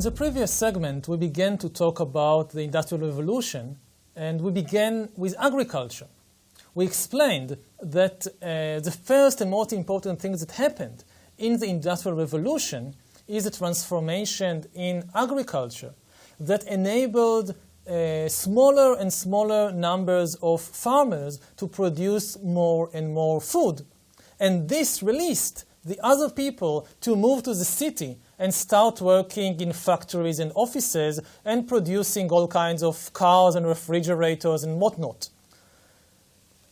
the previous segment, we began to talk about the Industrial Revolution, and we began with agriculture. We explained that the first and most important thing that happened in the Industrial Revolution is a transformation in agriculture that enabled smaller and smaller numbers of farmers to produce more and more food. And this released the other people to move to the city and start working in factories and offices and producing all kinds of cars and refrigerators and whatnot.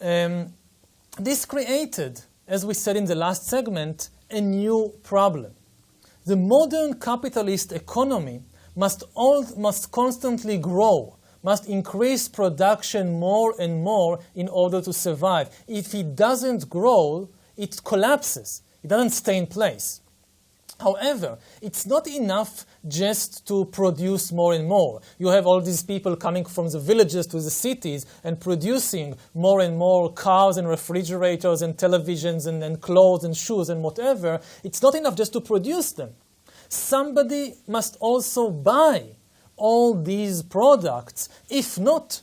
This created, as we said in the last segment, a new problem. The modern capitalist economy must constantly grow, must increase production more and more in order to survive. If it doesn't grow, it collapses. It doesn't stay in place. However, it's not enough just to produce more and more. You have all these people coming from the villages to the cities and producing more and more cars and refrigerators and televisions and clothes and shoes and whatever. It's not enough just to produce them. Somebody must also buy all these products. If not,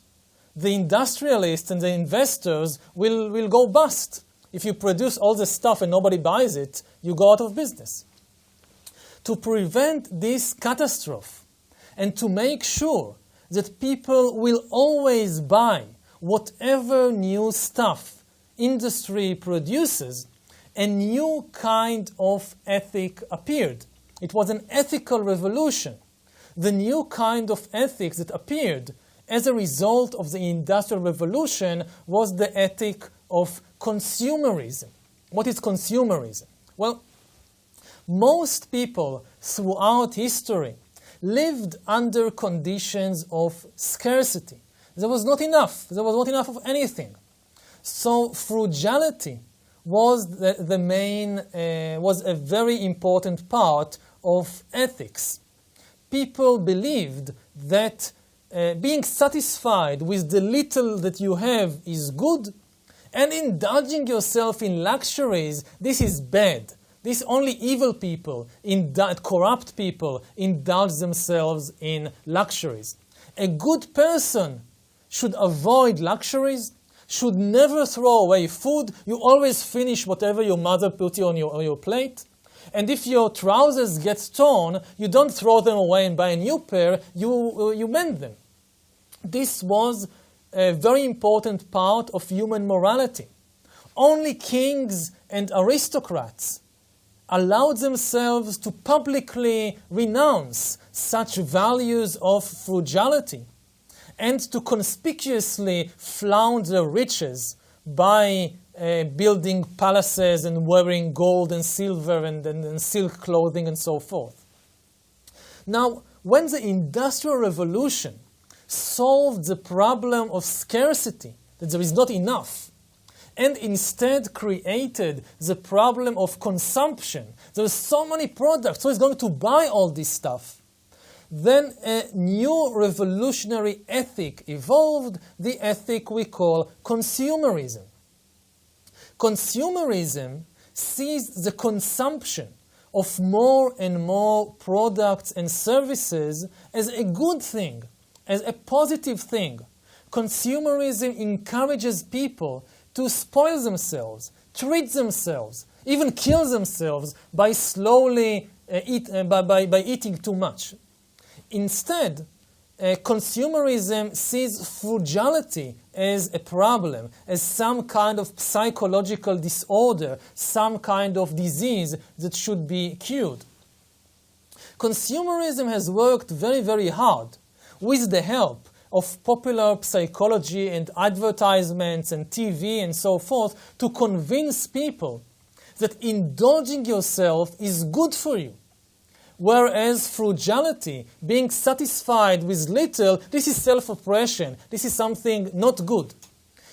the industrialists and the investors will go bust. If you produce all this stuff and nobody buys it, you go out of business. To prevent this catastrophe and to make sure that people will always buy whatever new stuff industry produces, a new kind of ethic appeared. It was an ethical revolution. The new kind of ethics that appeared as a result of the Industrial Revolution was the ethic of consumerism. What is consumerism? Well, most people throughout history lived under conditions of scarcity. There was not enough. There was not enough of anything. So frugality was was a very important part of ethics. People believed that being satisfied with the little that you have is good, and indulging yourself in luxuries, this is bad. This only evil people, corrupt people, indulge themselves in luxuries. A good person should avoid luxuries, should never throw away food. You always finish whatever your mother put you on your plate. And if your trousers get torn, you don't throw them away and buy a new pair, you mend them. This was a very important part of human morality. Only kings and aristocrats allowed themselves to publicly renounce such values of frugality and to conspicuously flaunt their riches by building palaces and wearing gold and silver and silk clothing and so forth. Now, when the Industrial Revolution solved the problem of scarcity, that there is not enough, and instead created the problem of consumption, there are so many products, so it's going to buy all this stuff, then a new revolutionary ethic evolved, the ethic we call consumerism. Consumerism sees the consumption of more and more products and services as a good thing, as a positive thing. Consumerism encourages people to spoil themselves, treat themselves, even kill themselves by by eating too much. Instead, consumerism sees frugality as a problem, as some kind of psychological disorder, some kind of disease that should be cured. Consumerism has worked very, very hard with the help of popular psychology and advertisements and TV and so forth to convince people that indulging yourself is good for you. Whereas frugality, being satisfied with little, this is self-oppression. This is something not good.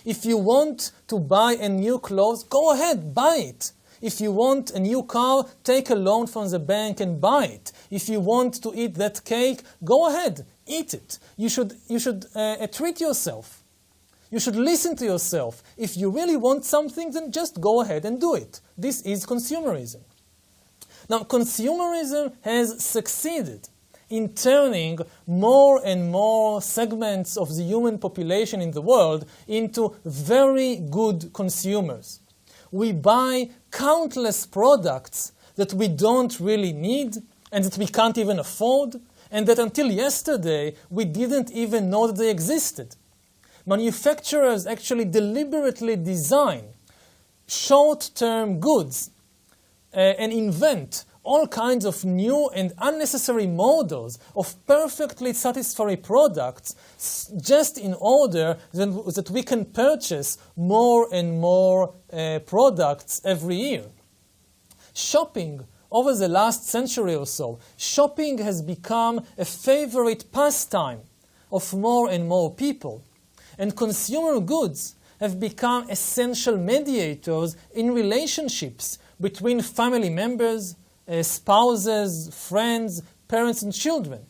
If you want to buy a new clothes, go ahead, buy it. If you want a new car, take a loan from the bank and buy it. If you want to eat that cake, go ahead, eat it. You should treat yourself. You should listen to yourself. If you really want something, then just go ahead and do it. This is consumerism. Now, consumerism has succeeded. in turning more and more segments of the human population in the world into very good consumers. We buy countless products that we don't really need and that we can't even afford, and that until yesterday we didn't even know that they existed. Manufacturers actually deliberately design short-term goods and invent all kinds of new and unnecessary models of perfectly satisfactory products just in order that we can purchase more and more products every year. Shopping, over the last century or so, shopping has become a favorite pastime of more and more people. And consumer goods have become essential mediators in relationships between family members, spouses, friends, parents, and children.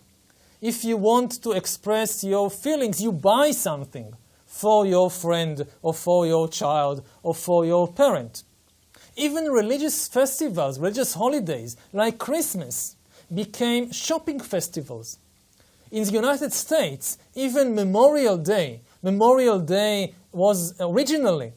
If you want to express your feelings, you buy something for your friend or for your child or for your parent. Even religious festivals, religious holidays like Christmas became shopping festivals. In the United States, even Memorial Day was originally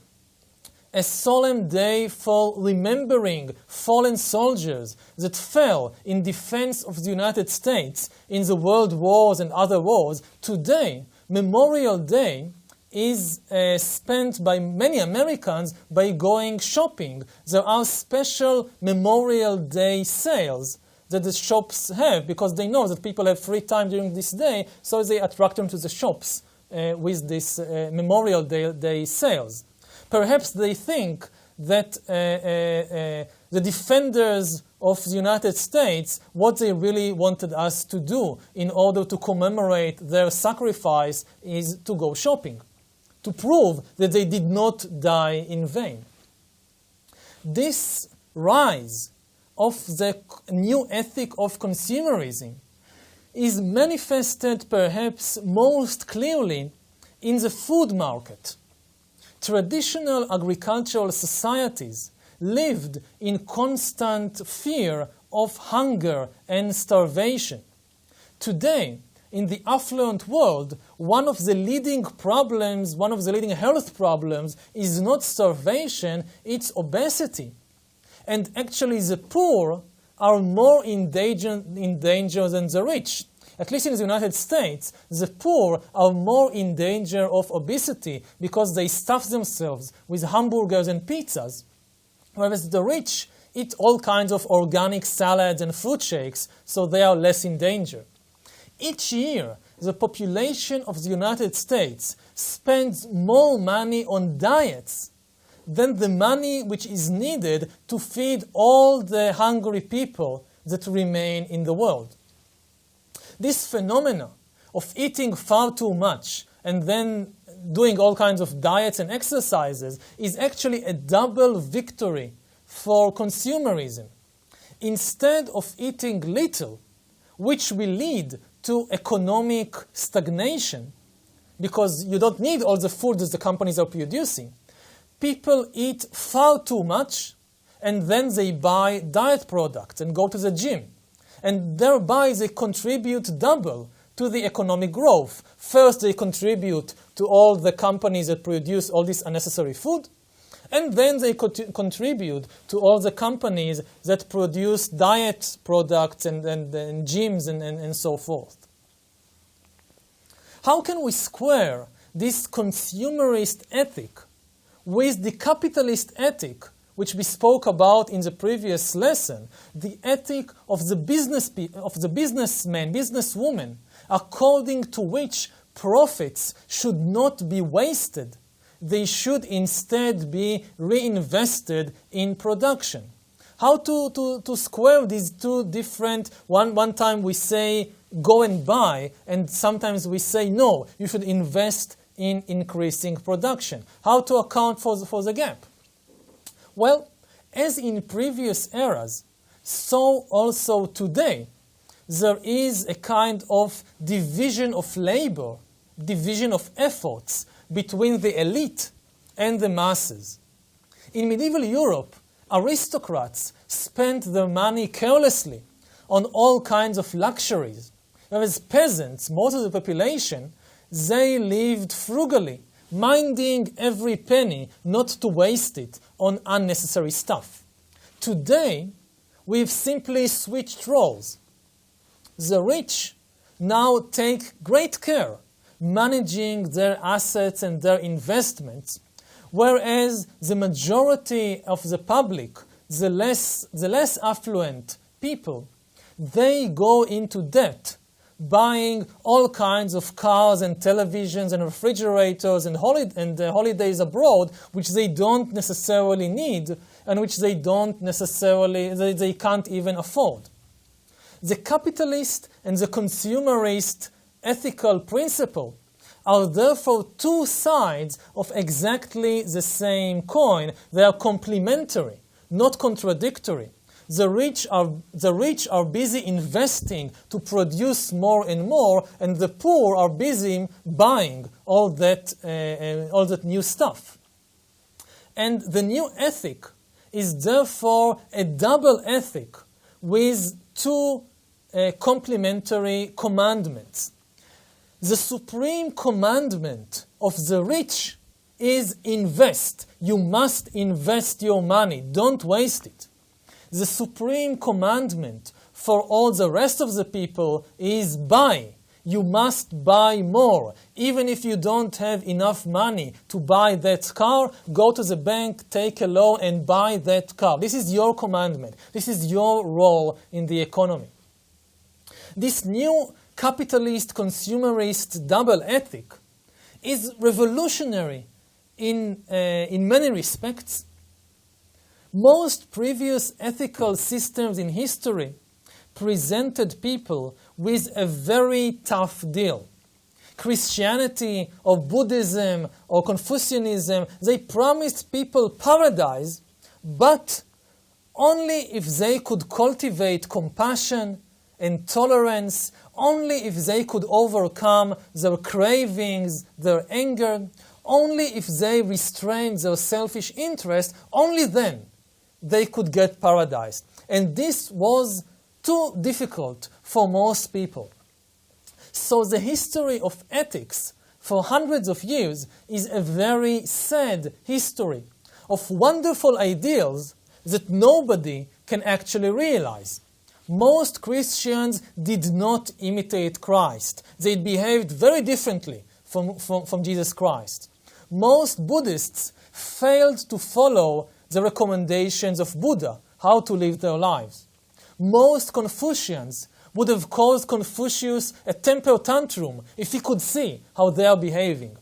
a solemn day for remembering fallen soldiers that fell in defense of the United States in the world wars and other wars. Today, Memorial Day is spent by many Americans by going shopping. There are special Memorial Day sales that the shops have because they know that people have free time during this day, so they attract them to the shops with this Memorial Day sales. Perhaps they think that the defenders of the United States, what they really wanted us to do in order to commemorate their sacrifice is to go shopping, to prove that they did not die in vain. This rise of the new ethic of consumerism is manifested perhaps most clearly in the food market. Traditional agricultural societies lived in constant fear of hunger and starvation. Today, in the affluent world, one of the leading health problems is not starvation, it's obesity. And actually the poor are more in danger than the rich. At least in the United States, the poor are more in danger of obesity because they stuff themselves with hamburgers and pizzas, whereas the rich eat all kinds of organic salads and fruit shakes, so they are less in danger. Each year, the population of the United States spends more money on diets than the money which is needed to feed all the hungry people that remain in the world. This phenomena of eating far too much and then doing all kinds of diets and exercises is actually a double victory for consumerism. Instead of eating little, which will lead to economic stagnation, because you don't need all the food that the companies are producing, people eat far too much and then they buy diet products and go to the gym. And thereby they contribute double to the economic growth. First, they contribute to all the companies that produce all this unnecessary food, and then they contribute to all the companies that produce diet products and gyms and so forth. How can we square this consumerist ethic with the capitalist ethic which we spoke about in the previous lesson, the ethic of the businessman, businesswoman, according to which profits should not be wasted. They should instead be reinvested in production. How to square these two different, one time we say go and buy, and sometimes we say no, you should invest in increasing production. How to account for the gap? Well, as in previous eras, so also today, there is a kind of division of labor, division of efforts between the elite and the masses. In medieval Europe, aristocrats spent their money carelessly on all kinds of luxuries, Whereas peasants, most of the population, they lived frugally, minding every penny not to waste it on unnecessary stuff. Today, we've simply switched roles. The rich now take great care managing their assets and their investments, whereas the majority of the public, the less affluent people, they go into debt, buying all kinds of cars and televisions and refrigerators and holidays abroad, which they don't necessarily need and which they can't even afford. The capitalist and the consumerist ethical principle are therefore two sides of exactly the same coin. They are complementary, not contradictory. The rich are busy investing to produce more and more, and the poor are busy buying all that new stuff. And the new ethic is therefore a double ethic with two complementary commandments. The supreme commandment of the rich is invest. You must invest your money. Don't waste it. The supreme commandment for all the rest of the people is buy. You must buy more. Even if you don't have enough money to buy that car, go to the bank, take a loan, and buy that car. This is your commandment. This is your role in the economy. This new capitalist, consumerist double ethic is revolutionary in many respects. Most previous ethical systems in history presented people with a very tough deal. Christianity or Buddhism or Confucianism, they promised people paradise, but only if they could cultivate compassion and tolerance, only if they could overcome their cravings, their anger, only if they restrained their selfish interest, only then they could get paradise. And this was too difficult for most people. So the history of ethics for hundreds of years is a very sad history of wonderful ideals that nobody can actually realize. Most Christians did not imitate Christ. They behaved very differently from Jesus Christ. Most Buddhists failed to follow the recommendations of Buddha, how to live their lives. Most Confucians would have caused Confucius a temper tantrum if he could see how they are behaving.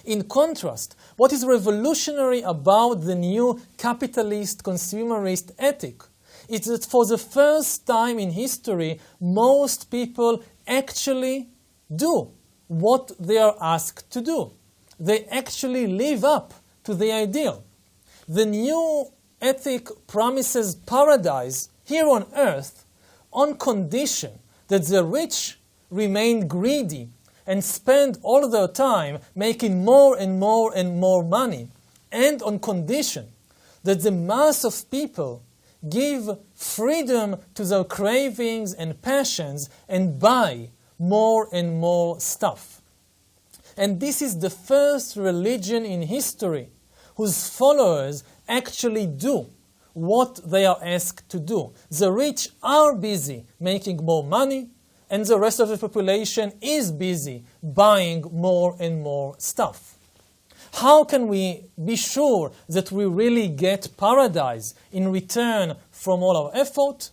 In contrast, what is revolutionary about the new capitalist consumerist ethic is that for the first time in history, most people actually do what they are asked to do. They actually live up to the ideal. The new ethic promises paradise here on earth on condition that the rich remain greedy and spend all their time making more and more and more money, and on condition that the mass of people give freedom to their cravings and passions and buy more and more stuff. And this is the first religion in history whose followers actually do what they are asked to do. The rich are busy making more money, and the rest of the population is busy buying more and more stuff. How can we be sure that we really get paradise in return from all our effort?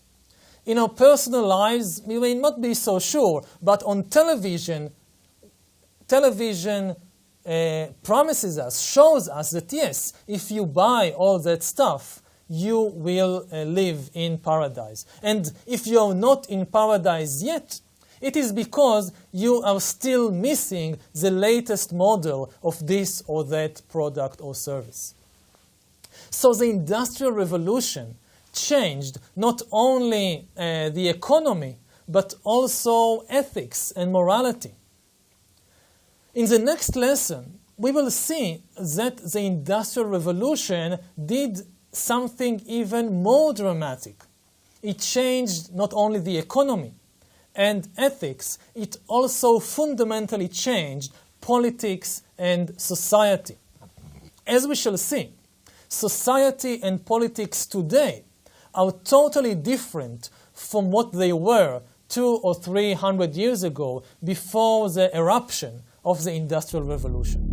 In our personal lives, we may not be so sure, but on television promises us, shows us that yes, if you buy all that stuff, you will live in paradise. And if you are not in paradise yet, it is because you are still missing the latest model of this or that product or service. So the Industrial Revolution changed not only the economy, but also ethics and morality. In the next lesson, we will see that the Industrial Revolution did something even more dramatic. It changed not only the economy, and ethics, it also fundamentally changed politics and society. As we shall see, society and politics today are totally different from what they were 200 or 300 years ago before the eruption of the Industrial Revolution.